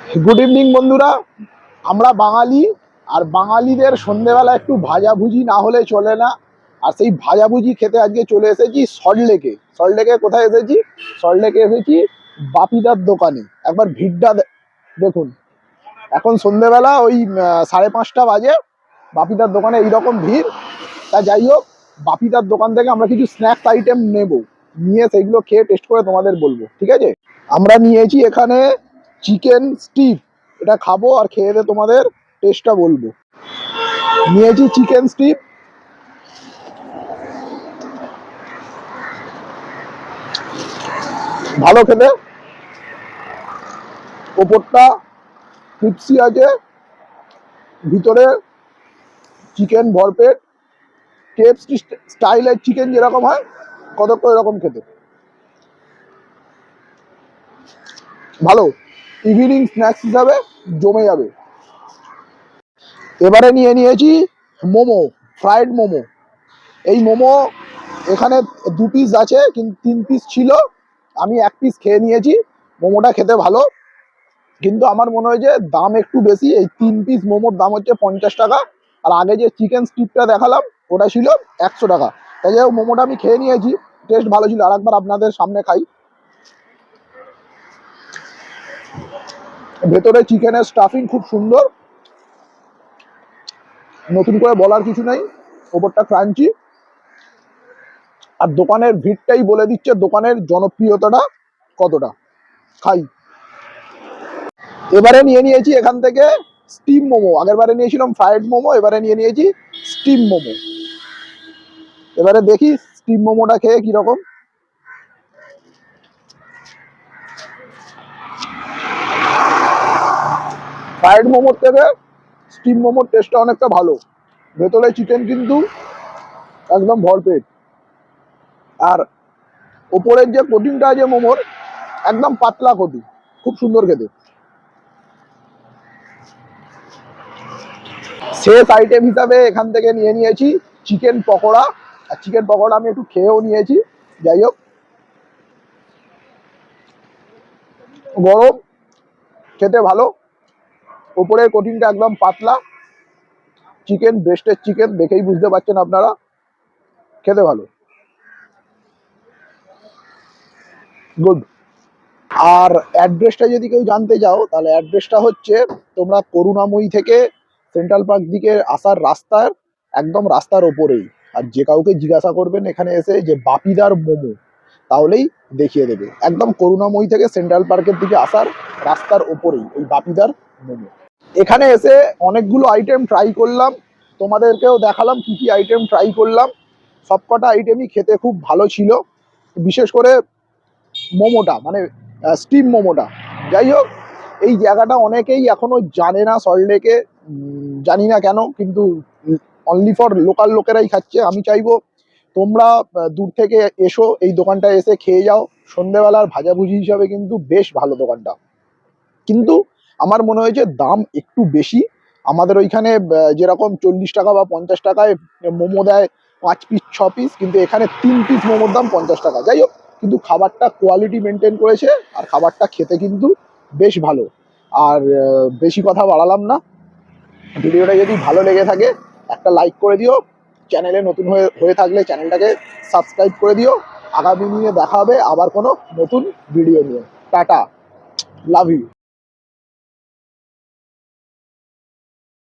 Good evening বন্ধুরা। আমরা বাঙালি, আর বাঙালিদের সন্ধেবেলা একটু ভাজাভুজি না হলে চলে না। আর সেই ভাজাভুজি খেতে আজকে চলে এসেছি সল্টলেকে। সল্টলেকে কোথায় এসেছি? সল্টলেকে এসেছি বাপিদার দোকানে। একবার ভিড়টা দেখুন। এখন সন্ধেবেলা ওই 5:30 বাজে। বাপিদার দোকানে এইরকম ভিড়। তা যাই হোক, বাপিদার দোকান থেকে আমরা কিছু স্ন্যাক্স আইটেম নেব, নিয়ে সেগুলো খেয়ে টেস্ট করে তোমাদের বলবো, ঠিক আছে? আমরা নিয়েছি এখানে চিকেন স্টিক। এটা খাবো আর খেয়ে দিয়ে তোমাদের টেস্টটা বলবো। নিয়েছি চিকেন স্টিক, ভালো খেতে। ওপরটা ক্রিপসি আছে, ভিতরে চিকেন ভরপেট। কেএফসি স্টাইলের চিকেন যেরকম হয় কতক্ষণ এরকম খেতে ভালো। ইভিনিং স্ন্যাক্স হিসাবে জমে যাবে। এবারে নিয়ে নিয়েছি মোমো, ফ্রাইড মোমো। এই মোমো এখানে 2 পিস আছে, কিন্তু 3 পিস ছিল। আমি 1 পিস খেয়ে নিয়েছি। মোমোটা খেতে ভালো, কিন্তু আমার মনে হয় যে দাম একটু বেশি। এই 3 পিস মোমোর দাম হচ্ছে 50 টাকা। আর আগে যে চিকেন স্টিকটা দেখালাম ওটা ছিল 100 টাকা। তাই যাই হোক, মোমোটা আমি খেয়ে নিয়েছি, টেস্ট ভালো ছিল। আর একবার আপনাদের সামনে খাই। ভেতরে চিকেনের স্টাফিং খুব সুন্দর, নতুন করে বলার কিছু নেই। ওপরটা ক্রাঞ্চি। আর দোকানের ভিড়টাই বলে দিচ্ছে দোকানের জনপ্রিয়তাটা কতটা। খাই। এবারে নিয়ে নিয়েছি এখান থেকে স্টিম মোমো। আগের বারে নিয়েছিলাম ফ্রাইড মোমো, এবারে নিয়ে নিয়েছি স্টিম মোমো। এবারে দেখি স্টিম মোমোটা খেয়ে কিরকম। ফ্রাইড মোমোর থেকে স্টিম মোমোর টেস্টটা অনেকটা ভালো। ভেতরে চিকেন কিন্তু একদম ভরপেট। আর ওপরের যে কোটিংটা আছে মোমোর, একদম পাতলা কোটিং, খুব সুন্দর খেতে। শেষ আইটেম হিসাবে এখান থেকে নিয়ে নিয়েছি চিকেন পকোড়া। আর চিকেন পকোড়া আমি একটু খেয়েও নিয়েছি। যাই হোক, গরম, খেতে ভালো। ওপরের কোটিংটা একদম পাতলা। চিকেন, ব্রেস্টের চিকেন, দেখেই বুঝতে পারছেন আপনারা। খেতে ভালো, গুড। আর অ্যাড্রেসটা যদি কেউ জানতে চাও, তাহলে অ্যাড্রেসটা হচ্ছে, তোমরা করুণাময়ী থেকে সেন্ট্রাল পার্ক দিকে আসার রাস্তার একদম রাস্তার ওপরেই। আর যে কাউকে জিজ্ঞাসা করবেন এখানে এসে যে বাপিদার মোমো, তাহলেই দেখিয়ে দেবে। একদম করুণাময়ী থেকে সেন্ট্রাল পার্কের দিকে আসার রাস্তার ওপরেই ওই বাপিদার মোমো। এখানে এসে অনেকগুলো আইটেম ট্রাই করলাম, তোমাদেরকেও দেখালাম কি কি আইটেম ট্রাই করলাম। সবকটা আইটেমই খেতে খুব ভালো ছিল। বিশেষ করে মোমোটা, মানে স্টিম মোমোটা। যাই হোক, এই জায়গাটা অনেকেই এখনো জানে না সল্টলেকে। জানি না কেন, কিন্তু অনলি ফর লোকাল লোকেরাই খাচ্ছে। আমি চাইবো তোমরা দূর থেকে এসো, এই দোকানটা এসে খেয়ে যাও। সন্ধেবেলার ভাজাভুজি হিসাবে কিন্তু বেশ ভালো দোকানটা। কিন্তু আমার মনে হয়েছে দাম একটু বেশি। আমাদের ওইখানে যেরকম 40 টাকা বা 50 টাকায় মোমো দেয় 5 পিস 6 পিস, কিন্তু এখানে 3 পিস মোমোর দাম 50 টাকা। যাই হোক, কিন্তু খাবারটা কোয়ালিটি মেনটেন করেছে, আর খাবারটা খেতে কিন্তু বেশ ভালো। আর বেশি কথা বাড়ালাম না। ভিডিওটা যদি ভালো লেগে থাকে একটা লাইক করে দিও। চ্যানেলে নতুন হয়ে হয়ে থাকলে চ্যানেলটাকে সাবস্ক্রাইব করে দিও। আগামী দিনে দেখা হবে আবার কোনো নতুন ভিডিও নিয়ে। Tata, love you.